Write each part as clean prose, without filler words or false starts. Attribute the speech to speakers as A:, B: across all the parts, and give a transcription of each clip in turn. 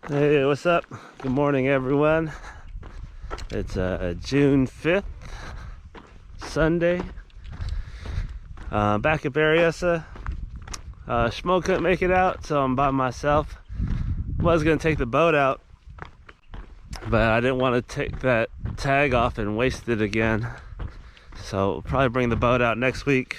A: Hey, what's up? Good morning, everyone. It's June 5th, Sunday. Back at Berryessa. Schmo couldn't make it out, so I'm by myself. Was gonna take the boat out, but I didn't want to take that tag off and waste it again. So we'll probably bring the boat out next week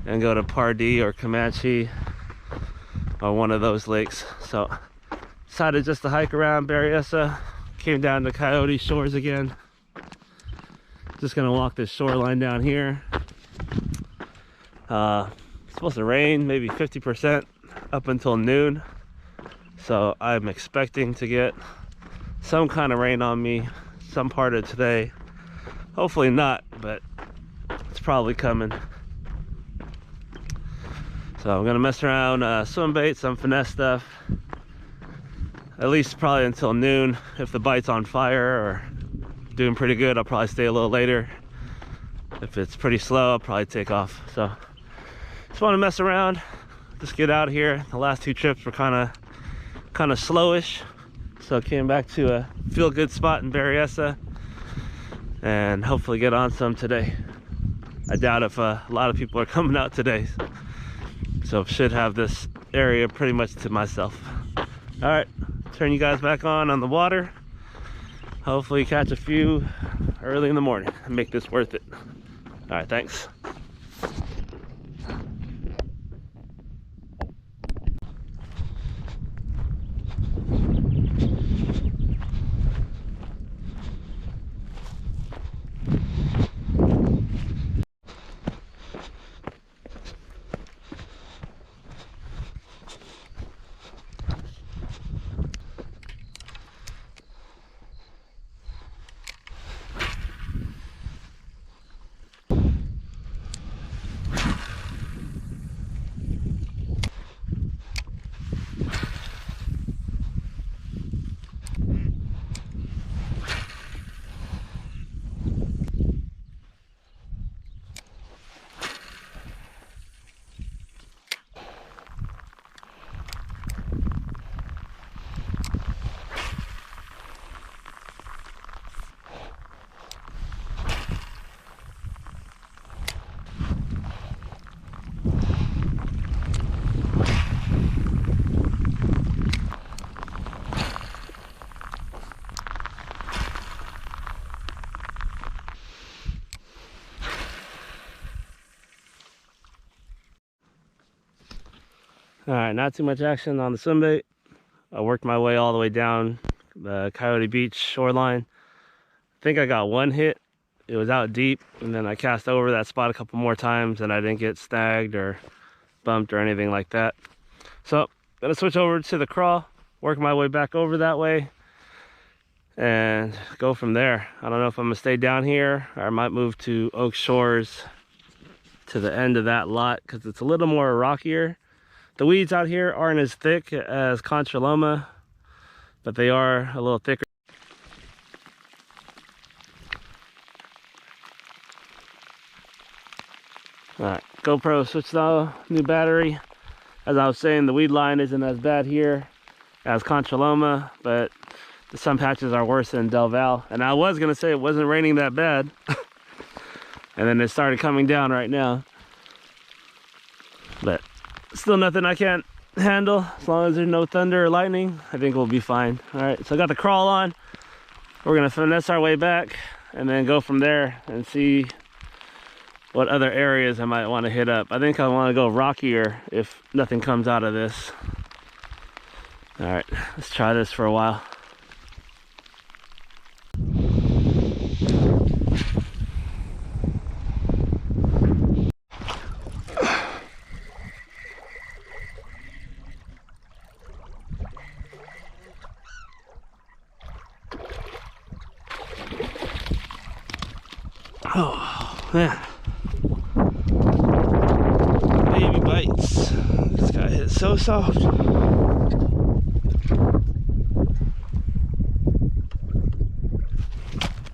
A: and go to Pardee or Comanche or one of those lakes. So decided just to hike around Berryessa. Came down to Coyote Shores again. Just gonna walk this shoreline down here. It's supposed to rain maybe 50% up until noon, so I'm expecting to get some kind of rain on me some part of today. Hopefully not, but it's probably coming. So I'm gonna mess around, swim bait, some finesse stuff, at least probably until noon. If the bite's on fire or doing pretty good, I'll probably stay a little later. If it's pretty slow, I'll probably take off. So just want to mess around, just get out here. The last two trips were kind of slowish, so I came back to a feel good spot in Berryessa and hopefully get on some today. I doubt if a lot of people are coming out today, so should have this area pretty much to myself. All right, turn you guys back on the water. Hopefully catch a few early in the morning and make this worth it. All right, thanks. All right, not too much action on the swim bait. I worked my way all the way down the Coyote Beach shoreline. I think I got one hit. It was out deep, and then I cast over that spot a couple more times and I didn't get snagged or bumped or anything like that. So I'm gonna switch over to the crawl, work my way back over that way and go from there. I don't know if I'm gonna stay down here or I might move to Oak Shores to the end of that lot because it's a little more rockier. The weeds out here aren't as thick as Contraloma, but they are a little thicker. All right, GoPro switched the new battery. As I was saying, the weed line isn't as bad here as Contraloma, but the sun patches are worse than Del Val. And I was gonna say it wasn't raining that bad, and then it started coming down right now. But still nothing I can't handle. As long as there's no thunder or lightning, I think we'll be fine. All right, so I got the crawl on. We're gonna finesse our way back and then go from there and see what other areas I might want to hit up. I think I want to go rockier if nothing comes out of this. All right, let's try this for a while. Oh, man. Baby bites. This guy is so soft.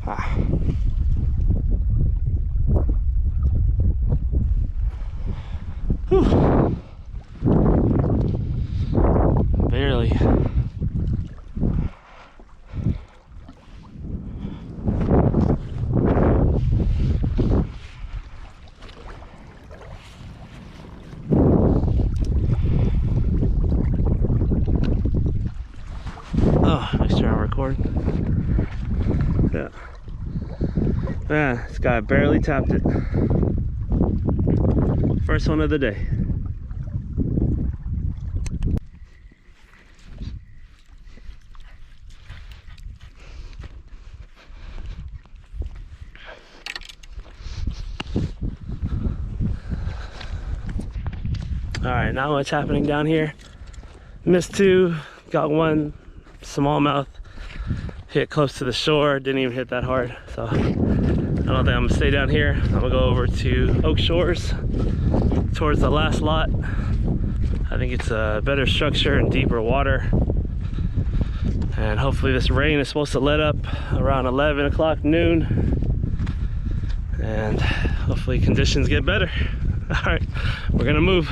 A: Ah. Whew. Barely. Yeah. Man, this guy barely tapped it. First one of the day. All right, not much happening down here. Missed two, got one smallmouth. Hit close to the shore, didn't even hit that hard. So I don't think I'm gonna stay down here. I'm gonna go over to Oak Shores towards the last lot. I think it's a better structure and deeper water. And hopefully this rain is supposed to let up around 11 o'clock noon. And hopefully conditions get better. All right, we're gonna move.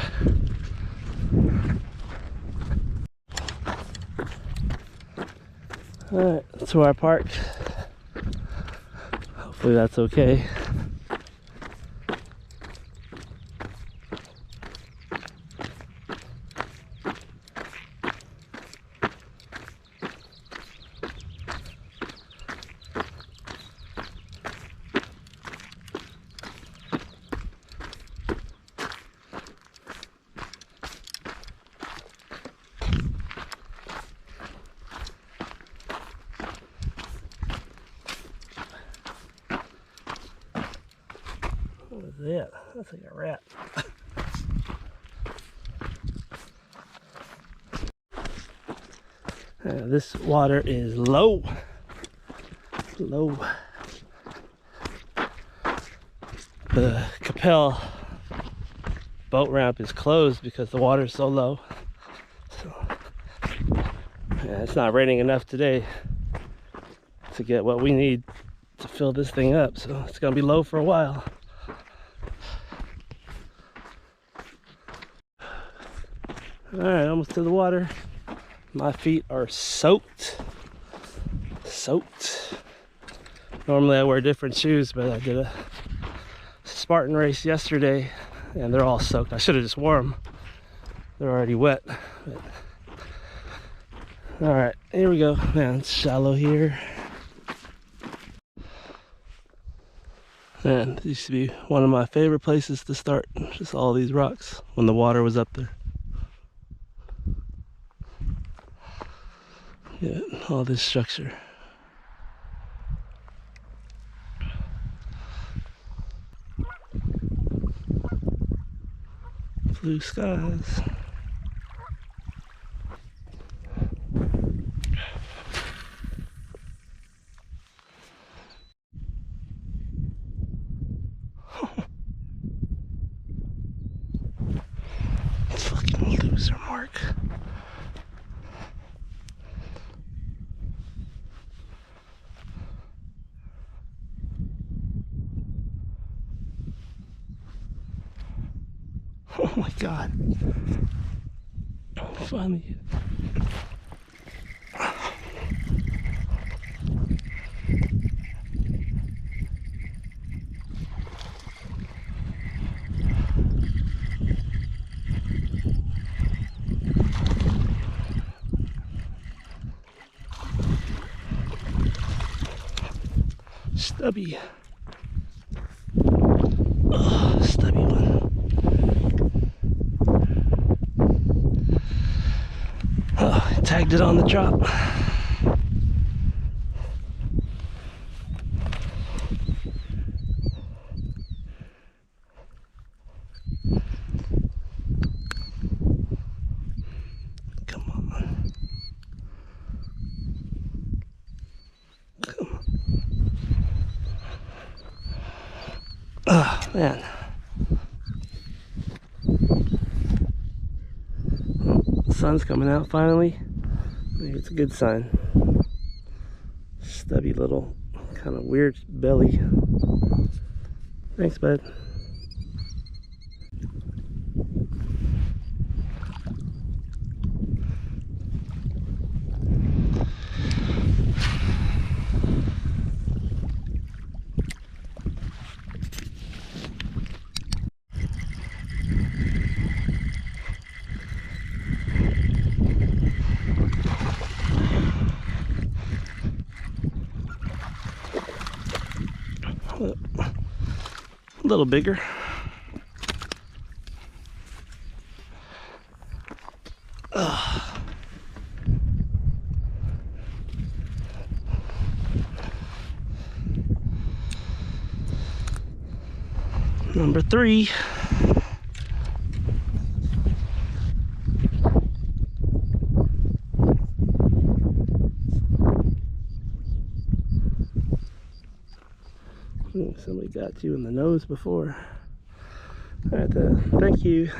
A: All right, that's where I parked. Hopefully that's okay. What is that? That's like a rat. This water is low. Low. The Capel boat ramp is closed because the water is so low. So, yeah, it's not raining enough today to get what we need to fill this thing up. So it's gonna be low for a while. All right, almost to the water. My feet are soaked. Normally I wear different shoes, but I did a Spartan race yesterday and they're all soaked. I should have just wore them. They're already wet. But... all right, here we go. Man, it's shallow here. Man, this used to be one of my favorite places to start. Just all these rocks when the water was up there. Yeah, all this structure. Blue skies. Fucking loser mark. Oh my God. Finally. Stubby. Oh, stubby one. Oh, I tagged it on the drop. Come on. Come on. Oh, man. Well, the sun's coming out finally. Maybe it's a good sign. Stubby little, kind of weird belly. Thanks, bud. little bigger. Number 3. Somebody got you in the nose before. All right, thank you.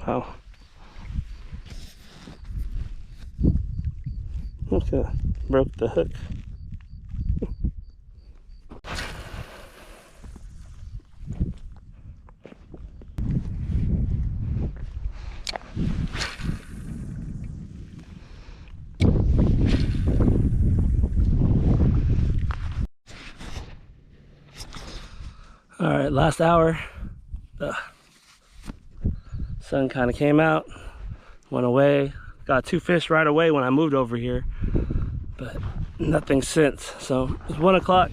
A: Wow. Okay, broke the hook. All right, last hour. The sun kind of came out, went away. Got 2 fish right away when I moved over here, but nothing since. So it's 1 o'clock.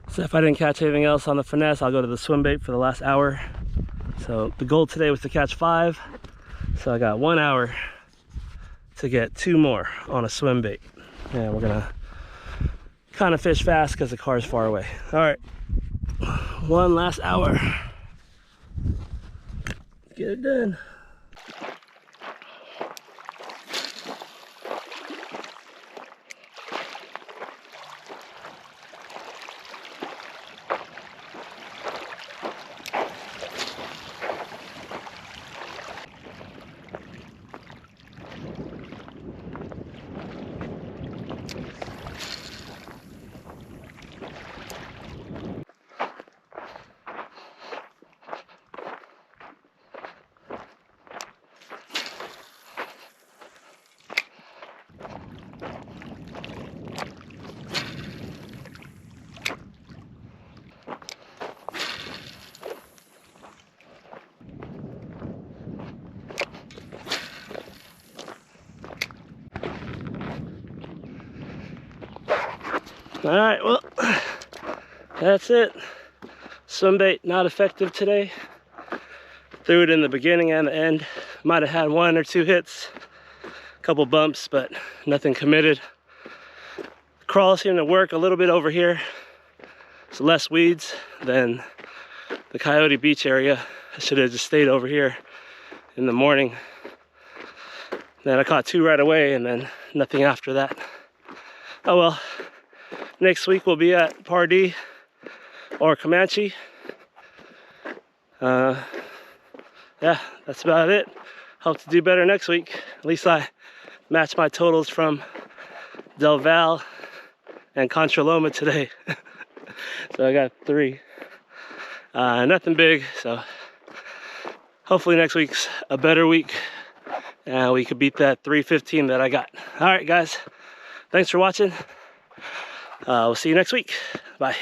A: So if I didn't catch anything else on the finesse, I'll go to the swim bait for the last hour. So the goal today was to catch 5. So I got 1 hour to get 2 more on a swim bait. And we're gonna kind of fish fast because the car's far away. All right, 1 last hour. Get it done. All right, well, that's it. Swim bait not effective today. Threw it in the beginning and the end. Might have had 1 or 2 hits, a couple bumps, but nothing committed. Crawl seemed to work a little bit over here. It's less weeds than the Coyote Beach area. I should have just stayed over here in the morning. Then I caught 2 right away and then nothing after that. Oh well. Next week we'll be at Pardee or Comanche. Yeah, that's about it. Hope to do better next week. At least I matched my totals from Del Val and Contra Loma today. So I got 3. Nothing big, so hopefully next week's a better week and we could beat that 315 that I got. All right, guys, thanks for watching. We'll see you next week. Bye.